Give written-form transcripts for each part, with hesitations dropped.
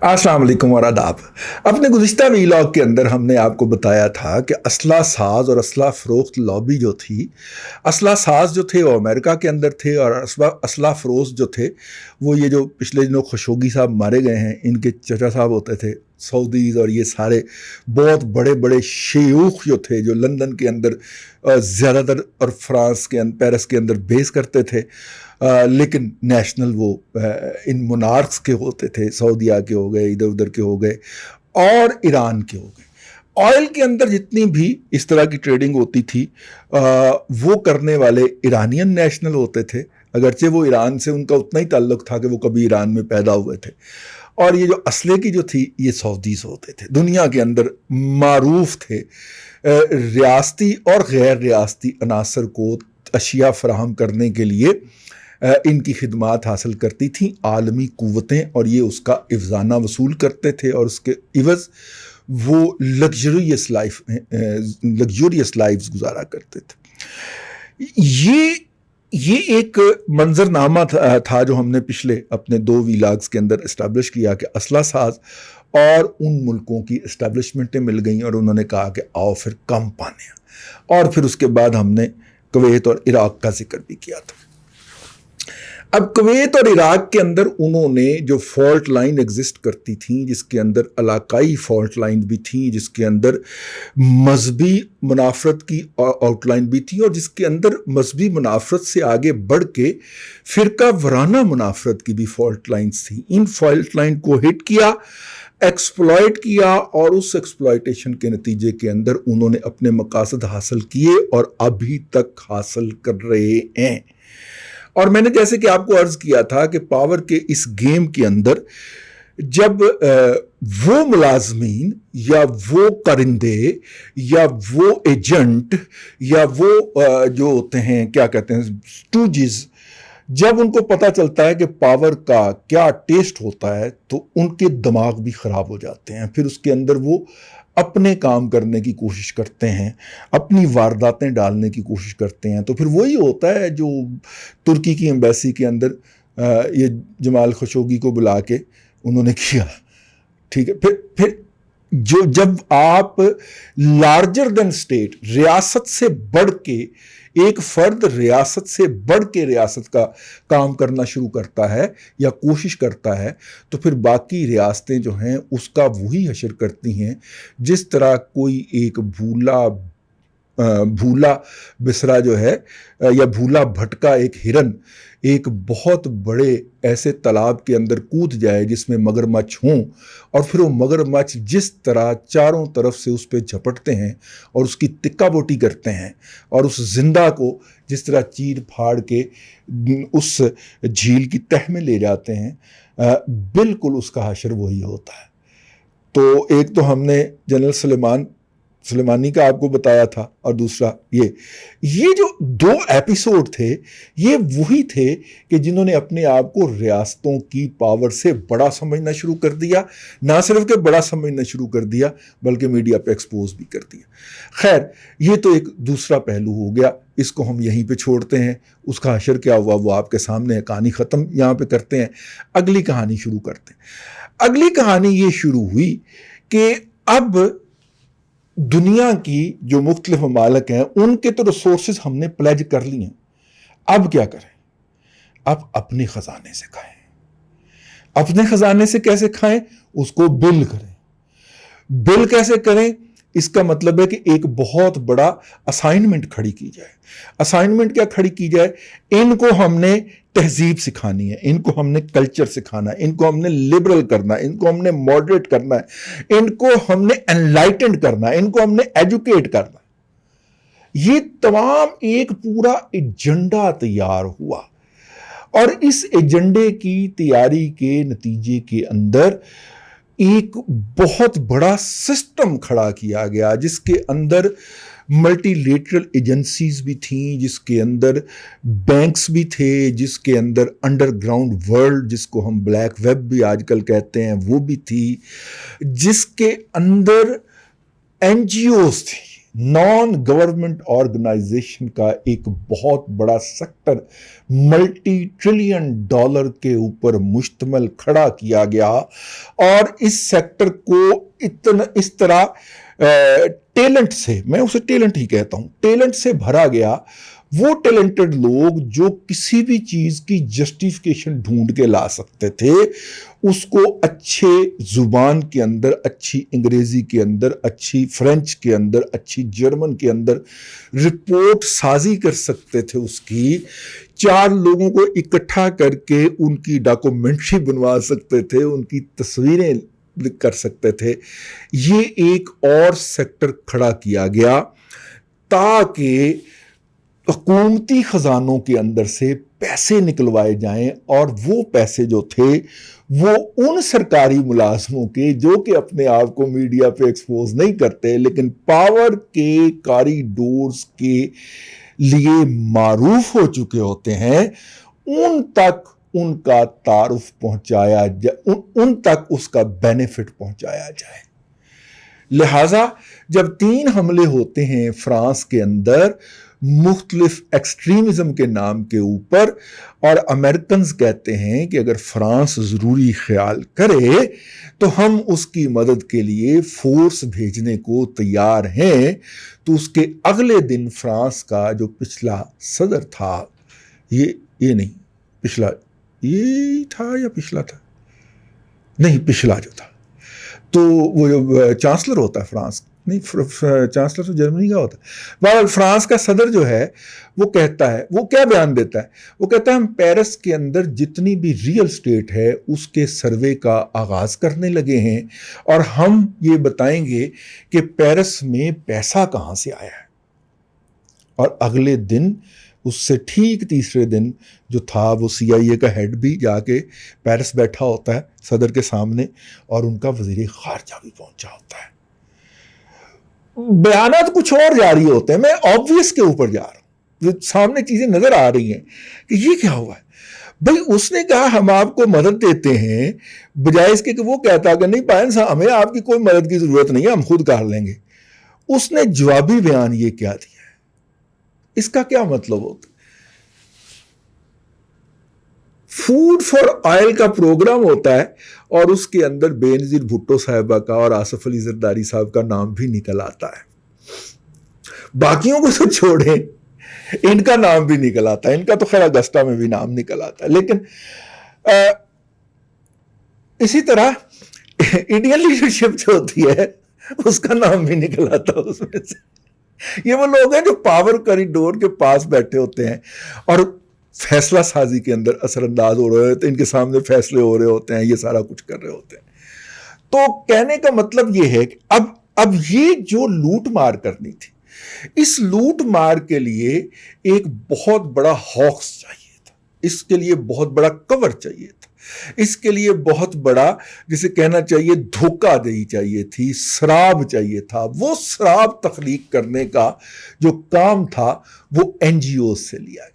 अस्सलाम वालेकुम और आदाब। अपने गुज़िश्ता वीलॉग के अंदर हमने आपको बताया था कि असला साज और असला फ़रोख्त लॉबी जो थी, असला साज जो थे वो अमेरिका के अंदर थे और असला फ़रोख्त जो थे वो ये जो पिछले दिनों खशोगी साहब मारे गए हैं, इनके चचा साहब होते थे सऊदीज़, और ये सारे बहुत बड़े बड़े शेयूख जो थे जो लंदन के अंदर ज़्यादातर और फ्रांस के पेरिस के अंदर बेस करते थे, लेकिन नेशनल वो इन मोनार्क्स के होते थे, सऊदिया के हो गए, इधर उधर के हो गए और ईरान के हो गए। ऑयल के अंदर जितनी भी इस तरह की ट्रेडिंग होती थी वो करने वाले ईरानियन नेशनल होते थे, अगरचे वो ईरान से उनका उतना ही ताल्लुक था कि वो कभी ईरान में पैदा हुए थे। और ये जो असले की जो थी ये सऊदीज़ होते थे, दुनिया के अंदर मारूफ थे, रियासती और गैर रियासती अनासर को अशिया फराहम करने के लिए इनकी खिदमात हासिल करती थीं आलमी कुव्वतें, और ये उसका इवज़ाना वसूल करते थे और उसके इवज़ वो लग्जरियस लाइफ्स गुजारा करते थे। ये एक मंजरनामा था जो हमने पिछले अपने 2 वीलॉग्स के अंदर इस्टेब्लिश किया कि असला साज और उन मुल्कों की इस्टेब्लिशमेंटें मिल गई और उन्होंने कहा कि आओ फिर कम पाने, और फिर उसके बाद हमने कुवैत और इराक़ का जिक्र भी किया था। अब कुवैत और इराक़ के अंदर उन्होंने जो फॉल्ट लाइन एग्जिस्ट करती थी, जिसके अंदर इलाकाई फॉल्ट लाइन भी थी, जिसके अंदर मजहबी मुनाफरत की आउटलाइन भी थी, और जिसके अंदर मजहबी मुनाफरत से आगे बढ़ के फ़िरका वराना मुनाफरत की भी फॉल्ट लाइन्स थी। इन फॉल्ट लाइन को हिट किया, एक्सप्लॉइट किया, और उस एक्सप्लॉइटेशन के नतीजे के अंदर उन्होंने अपने मकासद हासिल किए और अभी तक हासिल कर रहे हैं। और मैंने जैसे कि आपको अर्ज किया था कि पावर के इस गेम के अंदर जब वो मुलाजमीन या वो परिंदे या वो एजेंट या वो जो होते हैं क्या कहते हैं स्टूजिज, जब उनको पता चलता है कि पावर का क्या टेस्ट होता है तो उनके दिमाग भी ख़राब हो जाते हैं। फिर उसके अंदर वो अपने काम करने की कोशिश करते हैं, अपनी वारदातें डालने की कोशिश करते हैं। तो फिर वही होता है जो तुर्की की एम्बेसी के अंदर ये जमाल खशोगी को बुला के उन्होंने किया, ठीक है। फिर जो जब आप लार्जर देन स्टेट, रियासत से बढ़ के एक फर्द रियासत से बढ़ के रियासत का काम करना शुरू करता है या कोशिश करता है, तो फिर बाकी रियासतें जो हैं उसका वही हशर करती हैं जिस तरह कोई एक भूला बिसरा जो है या भूला भटका एक हिरन एक बहुत बड़े ऐसे तालाब के अंदर कूद जाए जिसमें मगरमच्छ हों, और फिर वो मगरमच्छ जिस तरह चारों तरफ से उस पर झपटते हैं और उसकी तिक्का बोटी करते हैं और उस जिंदा को जिस तरह चीर फाड़ के उस झील की तह में ले जाते हैं, बिल्कुल उसका हशर वही होता है। तो एक तो हमने जनरल सुलेमानी का आपको बताया था, और दूसरा ये जो 2 एपिसोड थे ये वही थे कि जिन्होंने अपने आप को रियासतों की पावर से बड़ा समझना शुरू कर दिया, ना सिर्फ कि बड़ा समझना शुरू कर दिया बल्कि मीडिया पे एक्सपोज भी कर दिया। खैर, ये तो एक दूसरा पहलू हो गया, इसको हम यहीं पे छोड़ते हैं। उसका हशर क्या हुआ वो आपके सामने है, कहानी ख़त्म यहाँ पे करते हैं, अगली कहानी शुरू करते हैं। अगली कहानी ये शुरू हुई कि अब दुनिया की जो मुख्तलिफ ममालिक हैं उनके तो रिसोर्सेज हमने प्लेज कर लिए हैं, अब क्या करें? अब अपने ख़जाने से खाएं। अपने ख़जाने से कैसे खाएं? उसको बिल करें। बिल कैसे करें? इसका मतलब है कि एक बहुत बड़ा असाइनमेंट खड़ी की जाए। असाइनमेंट क्या खड़ी की जाए? इनको हमने तहजीब सिखानी है, इनको हमने कल्चर सिखाना है, इनको हमने लिबरल करना है, इनको हमने मॉडरेट करना है, इनको हमने एनलाइटेंड करना है, इनको हमने एजुकेट करना है। ये तमाम एक पूरा एजेंडा तैयार हुआ, और इस एजेंडे की तैयारी के नतीजे के अंदर एक बहुत बड़ा सिस्टम खड़ा किया गया जिसके अंदर मल्टीलेटरल एजेंसीज भी थीं, जिसके अंदर बैंक्स भी थे, जिसके अंदर अंडरग्राउंड वर्ल्ड जिसको हम ब्लैक वेब भी आजकल कहते हैं वो भी थी, जिसके अंदर एनजीओज थी नॉन गवर्नमेंट ऑर्गेनाइजेशन का एक बहुत बड़ा सेक्टर मल्टी ट्रिलियन डॉलर के ऊपर मुश्तमिल खड़ा किया गया, और इस सेक्टर को इस तरह टैलेंट से, मैं उसे टैलेंट ही कहता हूं, टैलेंट से भरा गया। वो टैलेंटेड लोग जो किसी भी चीज की जस्टिफिकेशन ढूंढ के ला सकते थे, उसको अच्छे जुबान के अंदर, अच्छी अंग्रेजी के अंदर, अच्छी फ्रेंच के अंदर, अच्छी जर्मन के अंदर रिपोर्ट साजी कर सकते थे। उसकी 4 लोगों को इकट्ठा करके उनकी डॉक्यूमेंट्री बनवा सकते थे, उनकी तस्वीरें कर सकते थे। ये एक और सेक्टर खड़ा किया गया ताकि हुकूमती खजानों के अंदर से पैसे निकलवाए जाएं, और वो पैसे जो थे वो उन सरकारी मुलाजमों के जो कि अपने आप को मीडिया पे एक्सपोज नहीं करते, लेकिन पावर के कॉरिडोर्स के लिए मारूफ हो चुके होते हैं, उन तक उनका तारुफ पहुंचाया जाए, उन तक उसका बेनिफिट पहुंचाया जाए। लिहाजा जब 3 हमले होते हैं फ्रांस के अंदर मुख्तलिफ एक्सट्रीमिज्म के नाम के ऊपर, और अमेरिकन कहते हैं कि अगर फ्रांस ज़रूरी ख्याल करे तो हम उसकी मदद के लिए फोर्स भेजने को तैयार हैं, तो उसके अगले दिन फ्रांस का जो पिछला सदर था, ये नहीं, पिछला ये था या पिछला था, नहीं पिछला जो था, तो वो जो चांसलर होता है फ्रांस, नहीं चांसलर तो जर्मनी का होता है, बहरहाल फ्रांस का सदर जो है वो कहता है, वो क्या बयान देता है, वो कहता है हम पेरिस के अंदर जितनी भी रियल स्टेट है उसके सर्वे का आगाज करने लगे हैं, और हम ये बताएंगे कि पेरिस में पैसा कहाँ से आया है। और अगले दिन, उससे ठीक तीसरे दिन जो था, वो CIA का हेड भी जाके पेरिस बैठा होता है सदर के सामने, और उनका वजीर खारजा भी पहुंचा होता है। बयानात कुछ और जारी होते हैं, मैं ऑब्वियस के ऊपर जा रहा हूं, सामने चीजें नजर आ रही हैं कि ये क्या हुआ है। भाई उसने कहा हम आपको मदद देते हैं, बजाय इसके कि वो कहता कि नहीं पायन साहब हमें आपकी कोई मदद की जरूरत नहीं है, हम खुद कर लेंगे। उसने जवाबी बयान ये क्या दिया है, इसका क्या मतलब होता है? फूड फॉर ऑयल का प्रोग्राम होता है, और उसके अंदर बेनजीर भुट्टो साहिबा का और आसिफ अली जरदारी साहब का नाम भी निकल आता है। बाकियों को तो छोड़े, इनका नाम भी निकल आता है, इनका तो खैर अगस्ता में भी नाम निकल आता है, लेकिन इसी तरह इंडियन लीडरशिप जो होती है उसका नाम भी निकल आता है उसमें से। ये वो लोग हैं जो पावर कॉरिडोर के पास बैठे होते हैं और फैसला साजी के अंदर असरअंदाज हो रहे होते हैं, इनके सामने फैसले हो रहे होते हैं, ये सारा कुछ कर रहे होते हैं। तो कहने का मतलब ये है कि अब ये जो लूट मार करनी थी, इस लूट मार के लिए एक बहुत बड़ा हॉक्स चाहिए था, इसके लिए बहुत बड़ा कवर चाहिए था, इसके लिए बहुत बड़ा, जिसे कहना चाहिए धोखाधड़ी चाहिए थी, शराब चाहिए था। वो शराब तख्लीक करने का जो काम था वो NGO से लिया गया,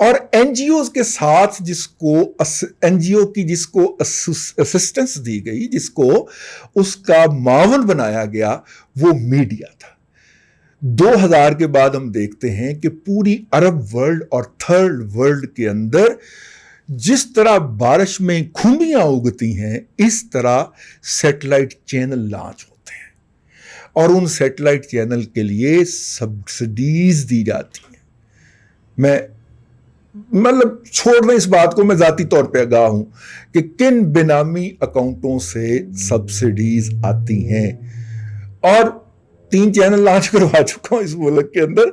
और NGO के साथ NGO की जिसको असिस्टेंस दी गई, जिसको उसका मावन बनाया गया, वो मीडिया था। 2000 के बाद हम देखते हैं कि पूरी अरब वर्ल्ड और थर्ड वर्ल्ड के अंदर जिस तरह बारिश में खूबियां उगती हैं, इस तरह सैटेलाइट चैनल लॉन्च होते हैं, और उन सैटेलाइट चैनल के लिए सब्सिडीज दी जाती हैं। मैं मतलब छोड़ रहे इस बात को, मैं जाती तौर पे आगाह हूं कि किन बेनामी अकाउंटों से सब्सिडीज आती हैं, और 3 चैनल लॉन्च करवा चुका हूं इस मुल्क के अंदर,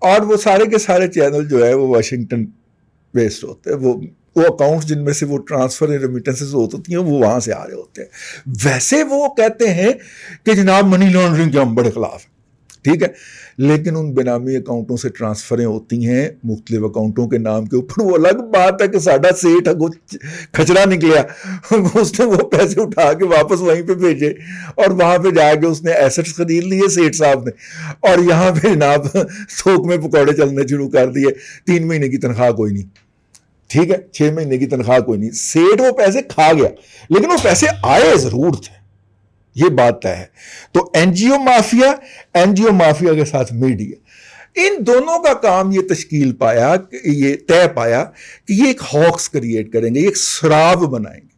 और वो सारे के सारे चैनल जो है वो वाशिंगटन बेस्ड होते हैं। वो अकाउंट्स जिनमें से वो ट्रांसफर रेमिटेंसेस होती हैं वो वहां से आ रहे होते हैं। वैसे वो कहते हैं कि जनाब मनी लॉन्ड्रिंग के हम बड़े खिलाफ हैं, ठीक है, लेकिन उन बेनामी अकाउंटों से ट्रांसफरें होती हैं मुख्तलिफ अकाउंटों के नाम के ऊपर। वो अलग बात है कि साडा सेठ खचरा निकला, उसने वो पैसे उठा के वापस वहीं पे भेजे, और वहां पे जाके उसने एसेट्स खरीद लिए सेठ साहब ने, और यहाँ पे जनाब थोक में पकौड़े चलने शुरू कर दिए। 3 महीने की तनख्वाह कोई नहीं, ठीक है, 6 महीने की तनख्वाह कोई नहीं, सेठ वो पैसे खा गया, लेकिन वो पैसे आए जरूर थे। یہ بات طے ہے. تو این جی او مافیا کے ساتھ میڈیا، ان دونوں کا کام یہ تشکیل پایا، یہ طے پایا کہ یہ ایک ہاکس کریٹ کریں گے، ایک سراب بنائیں گے.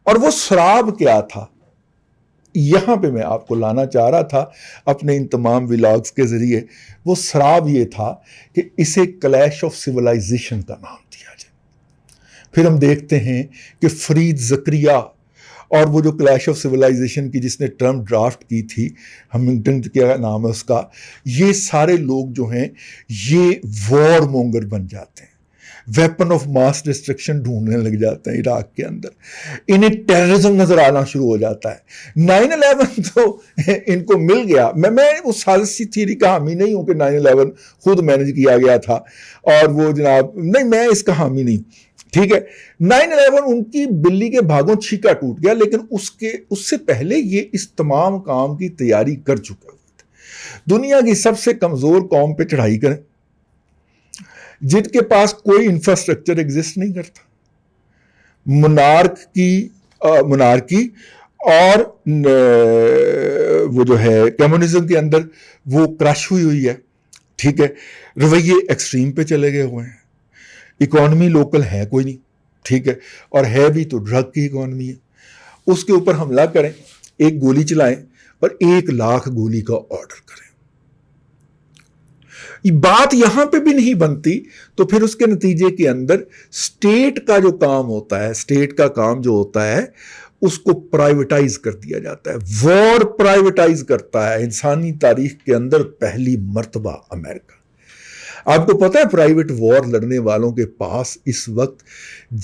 اور وہ سراب کیا تھا، یہاں پہ میں آپ کو لانا چاہ رہا تھا اپنے ان تمام ولاگز کے ذریعے. وہ سراب یہ تھا کہ اسے کلیش آف سویلائزیشن کا نام دیا جائے. پھر ہم دیکھتے ہیں کہ فرید زکریا اور وہ جو کلیش آف سویلائزیشن کی جس نے ٹرم ڈرافٹ کی تھی، ہمنگٹن کیا نام ہے اس کا، یہ سارے لوگ جو ہیں یہ وار مونگر بن جاتے ہیں، ویپن آف ماس ڈسٹرکشن ڈھونڈنے لگ جاتے ہیں عراق کے اندر. انہیں ٹیررزم نظر آنا شروع ہو جاتا ہے. 9/11 تو ان کو مل گیا. میں اس سازشی تھیوری کا حامی نہیں ہوں کہ 9/11 خود مینج کیا گیا تھا اور وہ جناب نہیں، میں اس کا حامی نہیں. ٹھیک ہے، 9/11 ان کی بلی کے بھاگوں چھیکا ٹوٹ گیا، لیکن اس سے پہلے یہ اس تمام کام کی تیاری کر چکے ہوئے تھے. دنیا کی سب سے کمزور قوم پہ چڑھائی کریں، جن کے پاس کوئی انفراسٹرکچر ایگزسٹ نہیں کرتا، منارکی اور وہ جو ہے کمیونزم کے اندر وہ کرش ہوئی ہے. ٹھیک ہے، رویے ایکسٹریم پہ چلے گئے ہوئے ہیں، اکانومی لوکل ہے کوئی نہیں. ٹھیک ہے، اور ہے بھی تو ڈرگ کی اکانومی ہے. اس کے اوپر حملہ کریں، ایک گولی چلائیں اور 1,00,000 گولی کا آرڈر کریں. بات یہاں پہ بھی نہیں بنتی تو پھر اس کے نتیجے کے اندر اسٹیٹ کا جو کام ہوتا ہے، اسٹیٹ کا کام جو ہوتا ہے اس کو پرائیویٹائز کر دیا جاتا ہے. وار پرائیویٹائز کرتا ہے انسانی تاریخ کے اندر پہلی مرتبہ امریکہ. آپ کو پتا ہے پرائیویٹ وار لڑنے والوں کے پاس اس وقت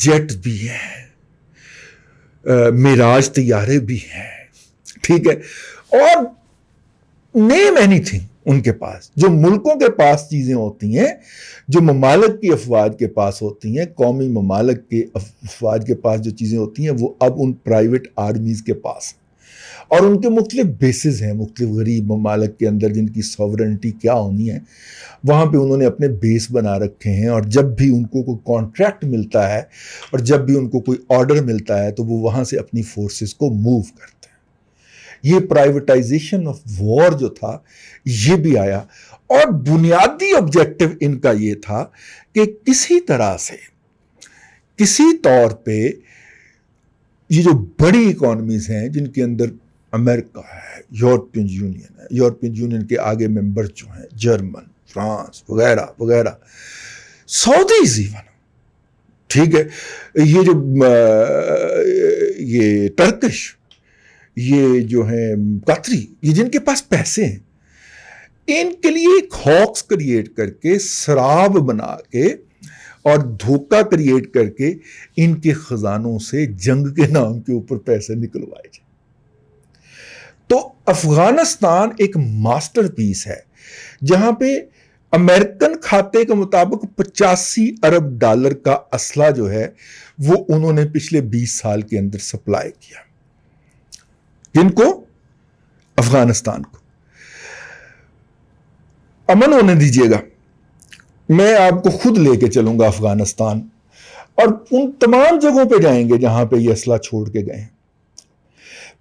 جیٹ بھی ہیں، میراج طیارے بھی ہیں. ٹھیک ہے، اور نیم اینی تھنگ ان کے پاس. جو ملکوں کے پاس چیزیں ہوتی ہیں، جو ممالک کی افواج کے پاس ہوتی ہیں، قومی ممالک کے افواج کے پاس جو چیزیں ہوتی ہیں وہ اب ان پرائیویٹ آرمیز کے پاس ہیں. اور ان کے مختلف بیسز ہیں مختلف غریب ممالک کے اندر جن کی سوورنٹی کیا ہونی ہے، وہاں پہ انہوں نے اپنے بیس بنا رکھے ہیں. اور جب بھی ان کو کوئی کانٹریکٹ ملتا ہے اور جب بھی ان کو کوئی آرڈر ملتا ہے تو وہ وہاں سے اپنی فورسز کو موو کرتے ہیں. یہ پرائیویٹائزیشن آف وار جو تھا یہ بھی آیا، اور بنیادی آبجیکٹو ان کا یہ تھا کہ کسی طرح سے کسی طور پہ یہ جو بڑی اکانومیز ہیں جن کے اندر امریکہ ہے، یورپین یونین ہے، یورپین یونین کے آگے ممبر جو ہیں جرمن، فرانس وغیرہ وغیرہ، سعودیز ایون، ٹھیک ہے، یہ جو یہ ٹرکش، یہ جو ہیں قطری، یہ جن کے پاس پیسے ہیں، ان کے لیے ایک ہاکس کریٹ کر کے، سراب بنا کے اور دھوکہ کریٹ کر کے ان کے خزانوں سے جنگ کے نام کے اوپر پیسے نکلوائے جائیں. تو افغانستان ایک ماسٹر پیس ہے جہاں پہ امریکن کھاتے کے مطابق 85 ارب ڈالر کا اسلحہ جو ہے وہ انہوں نے پچھلے 20 سال کے اندر سپلائی کیا. جن کو؟ افغانستان کو. امن ہونے دیجیے گا، میں آپ کو خود لے کے چلوں گا افغانستان، اور ان تمام جگہوں پہ جائیں گے جہاں پہ یہ اسلحہ چھوڑ کے گئے ہیں.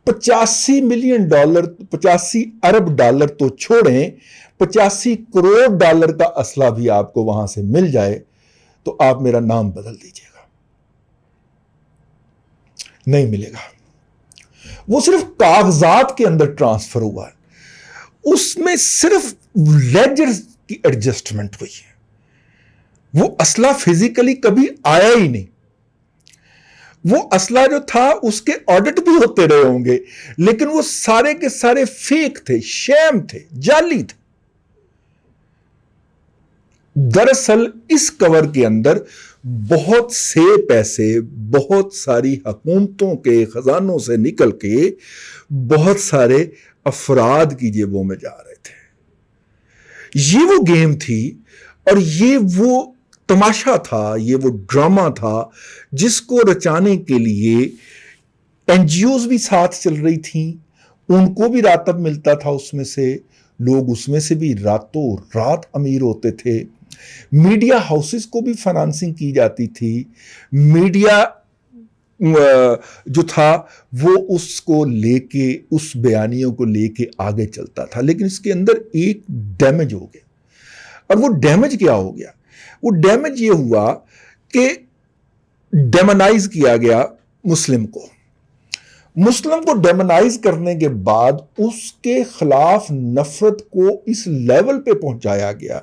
85 ارب ڈالر تو چھوڑیں، 85 کروڑ ڈالر کا اسلحہ بھی آپ کو وہاں سے مل جائے تو آپ میرا نام بدل دیجیے گا. نہیں ملے گا. وہ صرف کاغذات کے اندر ٹرانسفر ہوا ہے، اس میں صرف لیجر کی ایڈجسٹمنٹ ہوئی ہے. وہ اسلحہ فزیکلی کبھی آیا ہی نہیں. وہ اسلحہ جو تھا اس کے آڈٹ بھی ہوتے رہے ہوں گے، لیکن وہ سارے کے سارے فیک تھے، شیم تھے، جعلی تھے. دراصل اس کور کے اندر بہت سے پیسے بہت ساری حکومتوں کے خزانوں سے نکل کے بہت سارے افراد کی جیبوں میں جا رہے تھے. یہ وہ گیم تھی اور یہ وہ تماشا تھا، یہ وہ ڈرامہ تھا جس کو رچانے کے لیے این جی اوز بھی ساتھ چل رہی تھیں، ان کو بھی راتب ملتا تھا، اس میں سے لوگ اس میں سے بھی راتوں رات امیر ہوتے تھے. میڈیا ہاؤسز کو بھی فنانسنگ کی جاتی تھی. میڈیا جو تھا وہ اس کو لے کے، اس بیانیوں کو لے کے آگے چلتا تھا، لیکن اس کے اندر ایک ڈیمیج ہو گیا. اور وہ ڈیمیج کیا ہو گیا؟ وہ ڈیمیج یہ ہوا کہ ڈیمونائز کیا گیا مسلم کو. مسلم کو ڈیمونائز کرنے کے بعد اس کے خلاف نفرت کو اس لیول پہ پہنچایا گیا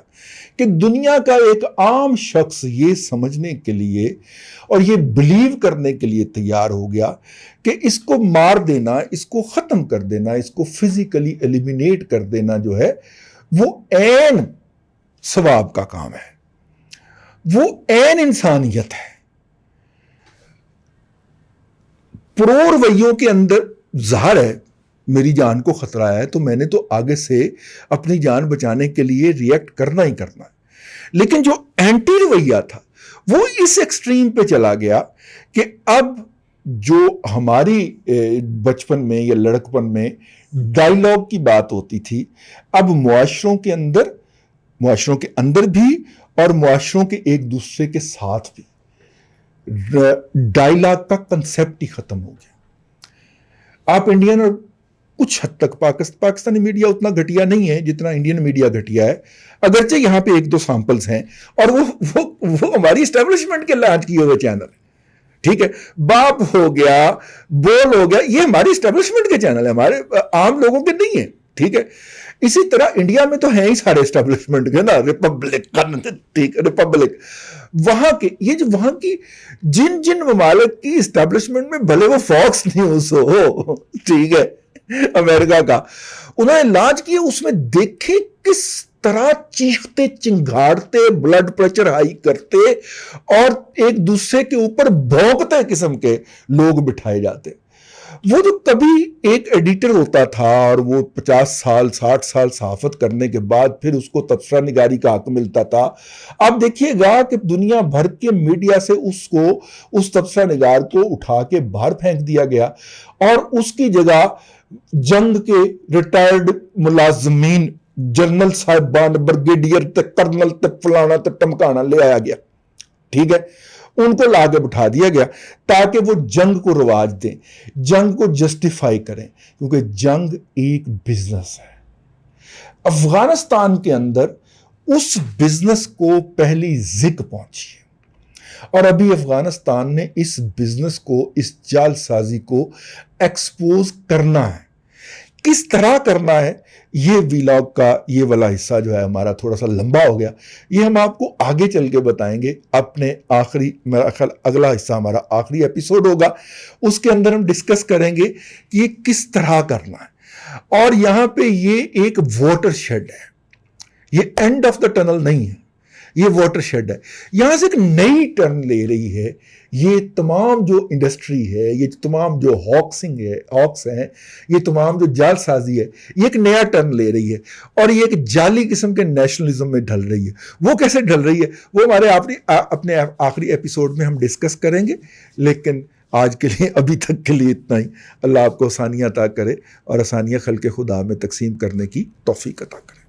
کہ دنیا کا ایک عام شخص یہ سمجھنے کے لیے اور یہ بلیو کرنے کے لیے تیار ہو گیا کہ اس کو مار دینا، اس کو ختم کر دینا، اس کو فزیکلی ایلیمینیٹ کر دینا جو ہے وہ عین ثواب کا کام ہے، وہ عین انسانیت ہے. پرو رویوں کے اندر ظاہر ہے میری جان کو خطرہ ہے تو میں نے تو آگے سے اپنی جان بچانے کے لیے ریئیکٹ کرنا ہی کرنا ہے. لیکن جو اینٹی رویہ تھا وہ اس ایکسٹریم پہ چلا گیا کہ اب جو ہماری بچپن میں یا لڑکپن میں ڈائیلاگ کی بات ہوتی تھی، اب معاشروں کے اندر بھی اور معاشروں کے ایک دوسرے کے ساتھ بھی ڈائیلاگ کا کنسیپٹ ہی ختم ہو گیا. آپ انڈین اور کچھ حد تک پاکستانی میڈیا اتنا گھٹیا نہیں ہے جتنا انڈین میڈیا گھٹیا ہے، اگرچہ یہاں پہ ایک دو سیمپلز ہیں، اور وہ ہماری اسٹیبلشمنٹ کے لانچ کیے ہوئے چینل ہے. ٹھیک ہے، باپ ہو گیا، بول ہو گیا، یہ ہماری اسٹیبلشمنٹ کے چینل ہے، ہمارے عام لوگوں کے نہیں ہیں. ٹھیک ہے، اسی طرح انڈیا میں تو ہیں ہی سارے اسٹیبلشمنٹ کے نا، ریپبلک وہاں کے، یہ جو وہاں کی جن ممالک کی اسٹیبلشمنٹ میں بھلے وہ فاکس نیوز ہو، ٹھیک ہے، امریکہ کا، انہوں نے لانچ کیا، اس میں دیکھے کس طرح چیختے چنگھاڑتے، بلڈ پریشر ہائی کرتے اور ایک دوسرے کے اوپر بھونکتے قسم کے لوگ بٹھائے جاتے. وہ جو کبھی ایک ایڈیٹر ہوتا تھا اور وہ 50 سال 60 سال صحافت کرنے کے بعد پھر اس کو تبصرہ نگاری کا حق ملتا تھا، آپ دیکھیے گا کہ دنیا بھر کے میڈیا سے اس تبصرہ نگار کو اٹھا کے باہر پھینک دیا گیا اور اس کی جگہ جنگ کے ریٹائرڈ ملازمین، جنرل صاحبان، برگیڈیئر تک، کرنل تک، فلانا تک، ٹمکانا لے آیا گیا. ٹھیک ہے، ان کو لا کے بٹھا دیا گیا تاکہ وہ جنگ کو رواج دیں، جنگ کو جسٹیفائی کریں، کیونکہ جنگ ایک بزنس ہے. افغانستان کے اندر اس بزنس کو پہلی زک پہنچی ہے اور ابھی افغانستان نے اس بزنس کو، اس جال سازی کو ایکسپوز کرنا ہے. کس طرح کرنا ہے، یہ ویلاگ کا یہ والا حصہ جو ہے ہمارا تھوڑا سا لمبا ہو گیا، یہ ہم آپ کو آگے چل کے بتائیں گے اپنے آخری، میرا خیال اگلا حصہ ہمارا آخری ایپیسوڈ ہوگا، اس کے اندر ہم ڈسکس کریں گے کہ یہ کس طرح کرنا ہے. اور یہاں پہ یہ ایک واٹر شیڈ ہے، یہ اینڈ آف دا ٹنل نہیں ہے، یہ واٹر شیڈ ہے. یہاں سے ایک نئی ٹرن لے رہی ہے یہ تمام جو انڈسٹری ہے، یہ تمام جو ہاکس ہیں، یہ تمام جو جال سازی ہے، یہ ایک نیا ٹرن لے رہی ہے اور یہ ایک جعلی قسم کے نیشنلزم میں ڈھل رہی ہے. وہ کیسے ڈھل رہی ہے وہ ہمارے اپنے آخری ایپیسوڈ میں ہم ڈسکس کریں گے. لیکن آج کے لیے، ابھی تک کے لیے اتنا ہی. اللہ آپ کو آسانیاں عطا کرے اور آسانیاں خلق خدا میں تقسیم کرنے کی توفیق عطا کرے.